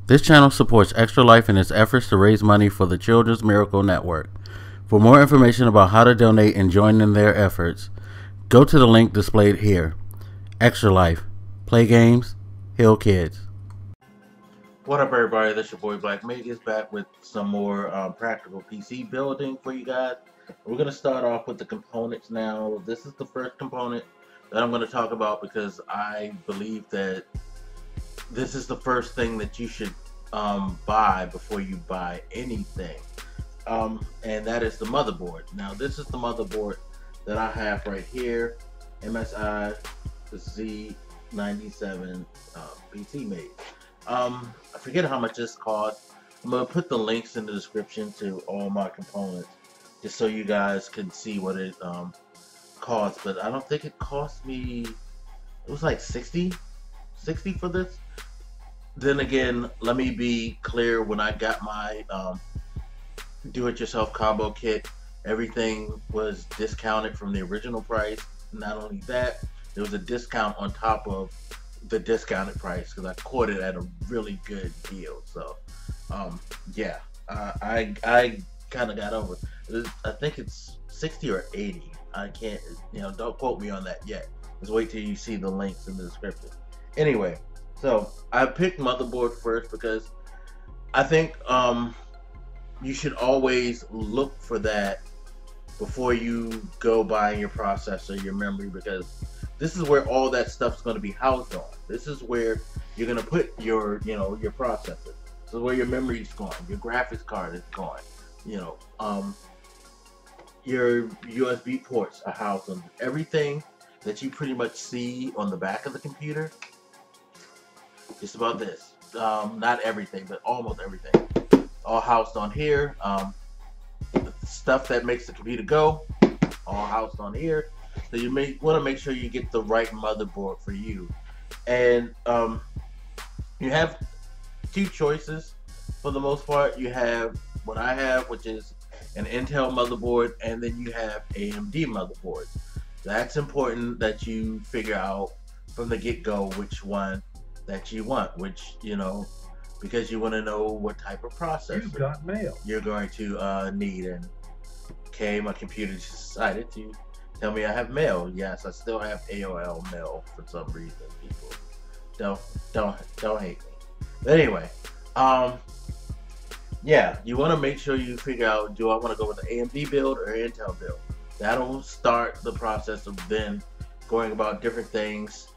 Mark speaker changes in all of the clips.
Speaker 1: This channel supports Extra Life in its efforts to raise money for the Children's Miracle Network. For more information about how to donate and join in their efforts, go to the link displayed here. Extra Life. Play games, heal kids. What up, everybody? This your boy Black Magus back with some more practical PC building for you guys. We're going to start off with the components now. This is the first component that I'm going to talk about because I believe that this is the first thing that you should buy before you buy anything, and that is the motherboard. Now, this is the motherboard that I have right here, MSI Z97 PC made. I forget how much this cost. I'm going to put the links in the description to all my components just so you guys can see what it costs, but I don't think it cost me, it was like 60 for this. Then again, let me be clear, when I got my do-it-yourself combo kit, everything was discounted from the original price. Not only that, there was a discount on top of the discounted price because I caught it at a really good deal. So yeah, I kind of got over it. I think it's 60 or 80. I can't, don't quote me on that yet. Just wait till you see the links in the description. Anyway, so I picked motherboard first because I think you should always look for that before you go buying your processor, your memory, because this is where all that stuff's going to be housed on. This is where you're going to put your, your processor. This is where your memory is going, your graphics card is going, your USB ports are housed on everything that you pretty much see on the back of the computer. Just about this. Not everything, but almost everything. All housed on here. The stuff that makes the computer go, all housed on here. So you may want to make sure you get the right motherboard for you. And you have two choices for the most part. You have what I have, which is an Intel motherboard, and then you have AMD motherboards. That's important that you figure out from the get-go which one that you want, which, because you want to know what type of processor you're going to need. And okay, my computer just decided to tell me I have mail. Yes, I still have AOL mail for some reason. People don't hate me. But anyway, yeah, you want to make sure you figure out, do I want to go with the AMD build or Intel build? That'll start the process of then going about different things.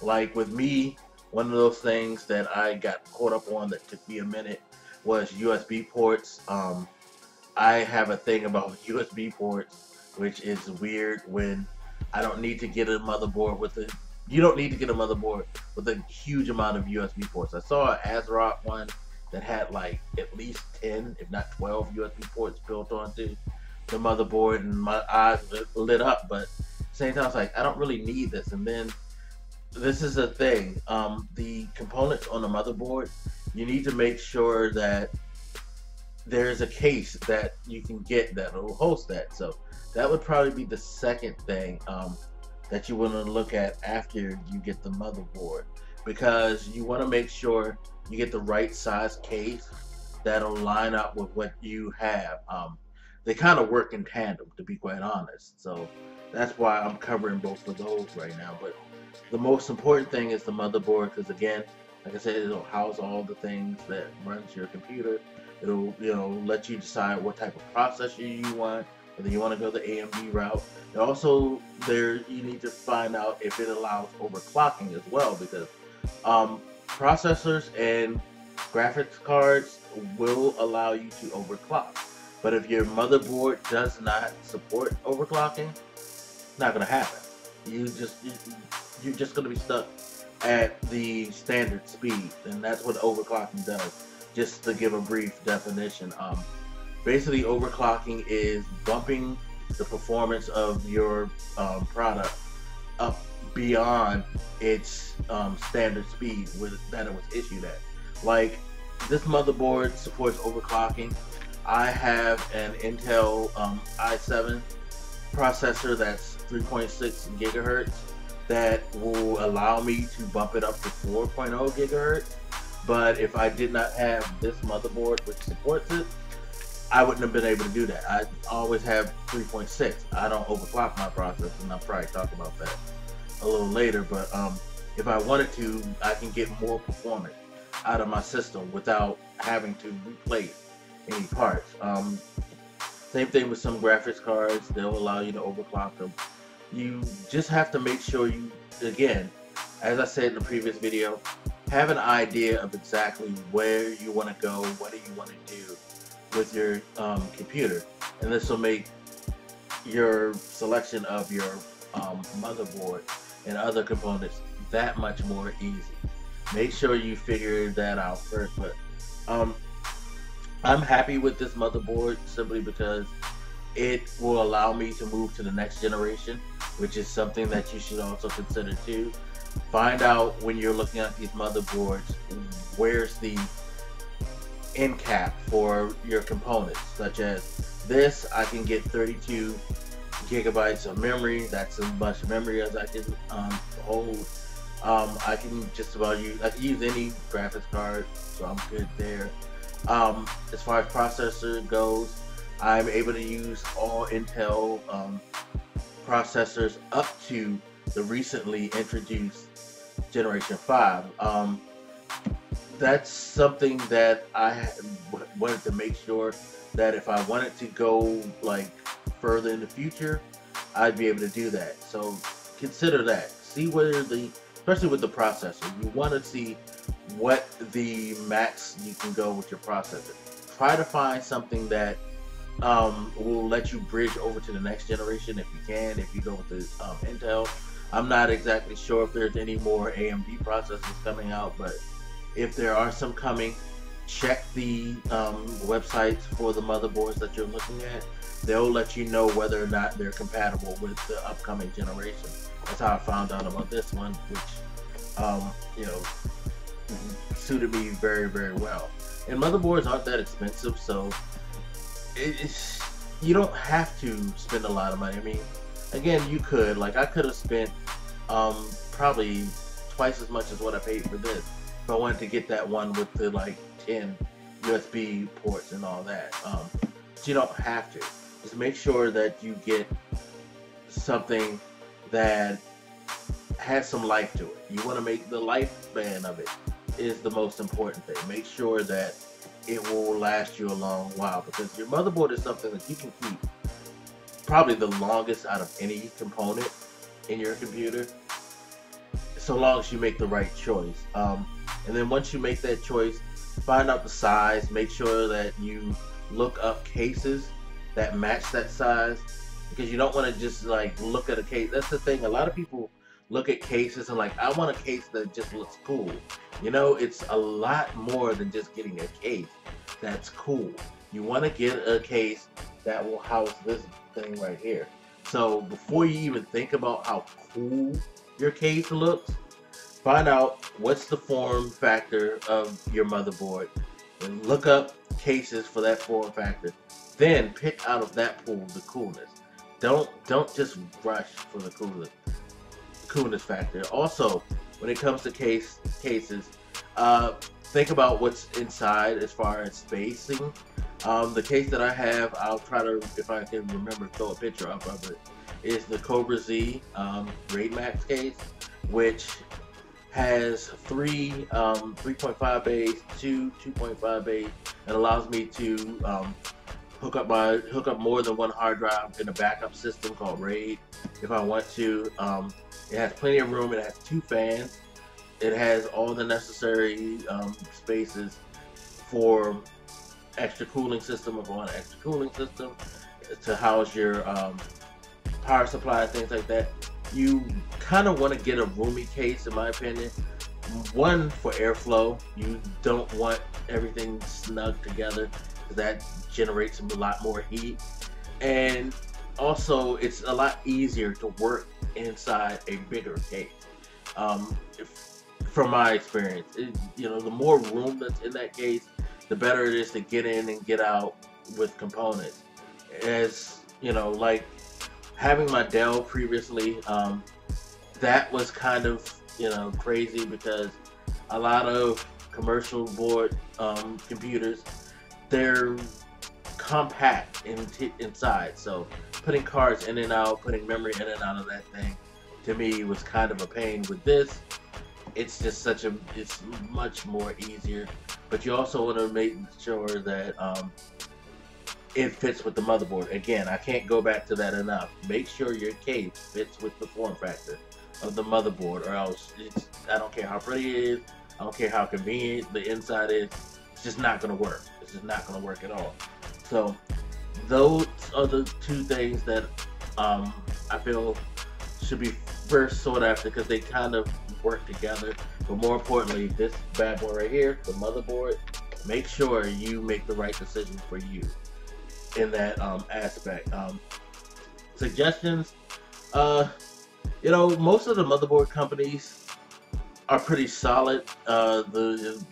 Speaker 1: Like with me, one of those things that I got caught up on that took me a minute was USB ports. I have a thing about USB ports, which is weird when I don't need to get a motherboard with a, you don't need to get a motherboard with a huge amount of USB ports. I saw an ASRock one that had like at least 10, if not 12 USB ports built onto the motherboard, and my eyes lit up, but at the same time I was like, I don't really need this. And then this is the thing, the components on the motherboard, you need to make sure that there's a case that you can get that will host that. So that would probably be the second thing that you want to look at after you get the motherboard, because you want to make sure you get the right size case that'll line up with what you have. They kind of work in tandem, to be quite honest. So that's why I'm covering both of those right now. But the most important thing is the motherboard, because again, like I said, it'll house all the things that runs your computer. It'll, let you decide what type of processor you want, whether you want to go the AMD route. And also, you need to find out if it allows overclocking as well, because processors and graphics cards will allow you to overclock. But if your motherboard does not support overclocking, it's not going to happen. You're just going to be stuck at the standard speed, and that's what overclocking does. Just to give a brief definition, basically overclocking is bumping the performance of your product up beyond its standard speed that it was issued at. Like, this motherboard supports overclocking. I have an Intel i7 processor that's 3.6 gigahertz that will allow me to bump it up to 4.0 gigahertz. But if I did not have this motherboard which supports it, I wouldn't have been able to do that. I always have 3.6. I don't overclock my processor, and I'll probably talk about that a little later. But if I wanted to, I can get more performance out of my system without having to replace any parts. Same thing with some graphics cards. They'll allow you to overclock them. You just have to make sure you, again, as I said in the previous video, have an idea of exactly where you want to go, what do you want to do with your computer, and this will make your selection of your motherboard and other components that much more easy. Make sure you figure that out first. But I'm happy with this motherboard simply because it will allow me to move to the next generation, which is something that you should also consider too. Find out when you're looking at these motherboards, where's the end cap for your components, such as this. I can get 32 gigabytes of memory. That's as much memory as I can hold. I can just about use, I can use any graphics card, so I'm good there. As far as processor goes, I'm able to use all Intel processors up to the recently introduced Generation 5. That's something that I wanted to make sure that if I wanted to go like further in the future, I'd be able to do that. So consider that. See where the, especially with the processor, you want to see what the max you can go with your processor. Try to find something that will let you bridge over to the next generation if you can, if you go with the Intel. I'm not exactly sure if there's any more AMD processors coming out, but if there are some coming, check the websites for the motherboards that you're looking at. They'll let you know whether or not they're compatible with the upcoming generation. That's how I found out about this one, which you know, suited me very, very well. And motherboards aren't that expensive, so you don't have to spend a lot of money. I mean, again, you could, like, I could have spent probably twice as much as what I paid for this if I wanted to get that one with the like 10 USB ports and all that. But you don't have to. Just make sure that you get something that has some life to it. You want to make the lifespan of it is the most important thing. Make sure that it will last you a long while, because your motherboard is something that you can keep probably the longest out of any component in your computer, so long as you make the right choice. And then once you make that choice, find out the size. Make sure that you look up cases that match that size, because you don't want to just like look at a case. That's the thing. A lot of people look at cases and like, I want a case that just looks cool. You know, it's a lot more than just getting a case that's cool. You want to get a case that will house this thing right here. So before you even think about how cool your case looks, find out what's the form factor of your motherboard and look up cases for that form factor. Then pick out of that pool the coolness. Don't just rush for the coolness factor. Also, when it comes to cases, think about what's inside as far as spacing. The case that I have, I'll try to, if I can remember, throw a picture up of it, is the Cobra Z RAIDMAX case, which has three 3.5 bays, two 2.5 bays, and allows me to hook up more than one hard drive in a backup system called RAID if I want to. It has plenty of room. It has 2 fans. It has all the necessary spaces for extra cooling system, if you want an extra cooling system to house your power supply and things like that. You kind of want to get a roomy case, in my opinion. One, for airflow. You don't want everything snug together, because that generates a lot more heat. And also, it's a lot easier to work inside a bigger case. From my experience, you know, the more room that's in that case, the better it is to get in and get out with components. As you know, like having my Dell previously, that was kind of, you know, crazy, because a lot of commercial board computers, they're compact inside. So putting cards in and out, putting memory in and out of that thing, to me was kind of a pain. With this, it's just it's much more easier. But you also want to make sure that it fits with the motherboard. Again, I can't go back to that enough. Make sure your case fits with the form factor of the motherboard, or else I don't care how pretty it is, I don't care how convenient the inside is, it's just not going to work. It's just not going to work at all. So those are the two things that I feel should be first sought after, because they kind of work together. But more importantly, this bad boy right here, the motherboard, make sure you make the right decision for you in that aspect. Suggestions, you know, most of the motherboard companies are pretty solid. The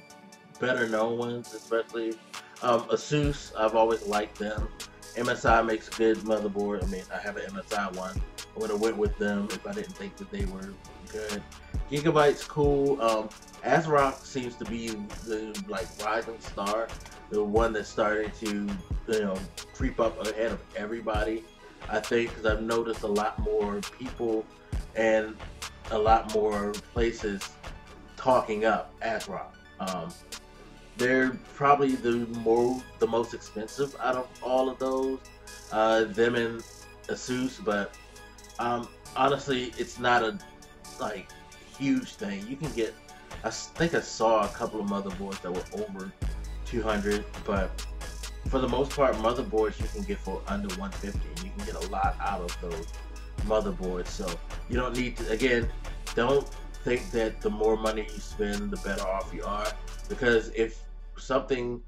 Speaker 1: better known ones, especially Asus, I've always liked them. MSI makes a good motherboard. I mean, I have an MSI one. I would have went with them if I didn't think that they were good. Gigabyte's cool. ASRock seems to be the rising star, the one that's starting to, you know, creep up ahead of everybody. I think, because I've noticed a lot more people and a lot more places talking up ASRock. They're probably the most expensive out of all of those, them and Asus, but honestly, it's not a huge thing. You can get, I think I saw a couple of motherboards that were over 200, but for the most part, motherboards you can get for under 150, and you can get a lot out of those motherboards. So you don't need to, again, don't think that the more money you spend, the better off you are, because if something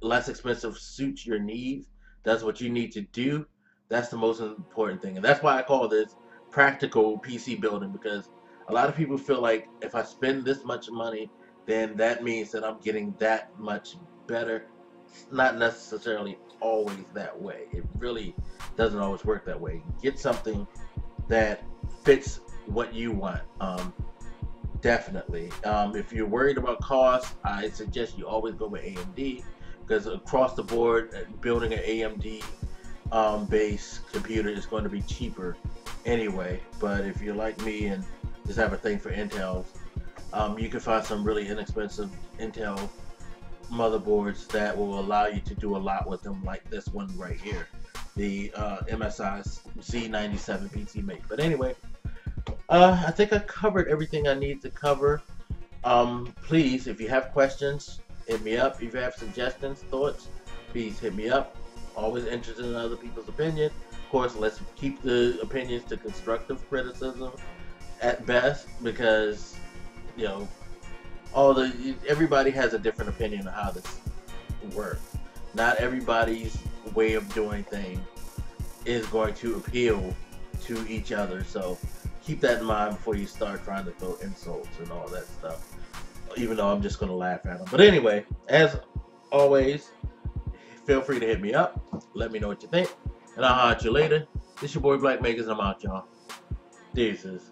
Speaker 1: less expensive suits your needs, that's what you need to do. That's the most important thing, and that's why I call this practical PC building, because a lot of people feel like if I spend this much money, then that means that I'm getting that much better. It's not necessarily always that way. It really doesn't always work that way. Get something that fits what you want. Definitely. If you're worried about cost, I suggest you always go with AMD, because across the board, building an AMD based computer is going to be cheaper anyway. But if you're like me and just have a thing for Intel, you can find some really inexpensive Intel motherboards that will allow you to do a lot with them, like this one right here, the MSI Z97 PC Mate. But anyway, I think I covered everything I need to cover. Please, if you have questions, hit me up. If you have suggestions, thoughts, please hit me up. Always interested in other people's opinion. Of course, let's keep the opinions to constructive criticism at best, because, you know, everybody has a different opinion of how this works. Not everybody's way of doing things is going to appeal to each other, so keep that in mind before you start trying to throw insults and all that stuff, even though I'm just going to laugh at them. But anyway, as always, feel free to hit me up, let me know what you think, and I'll holler at you later. This your boy Black Makers, and I'm out, y'all. Deuces.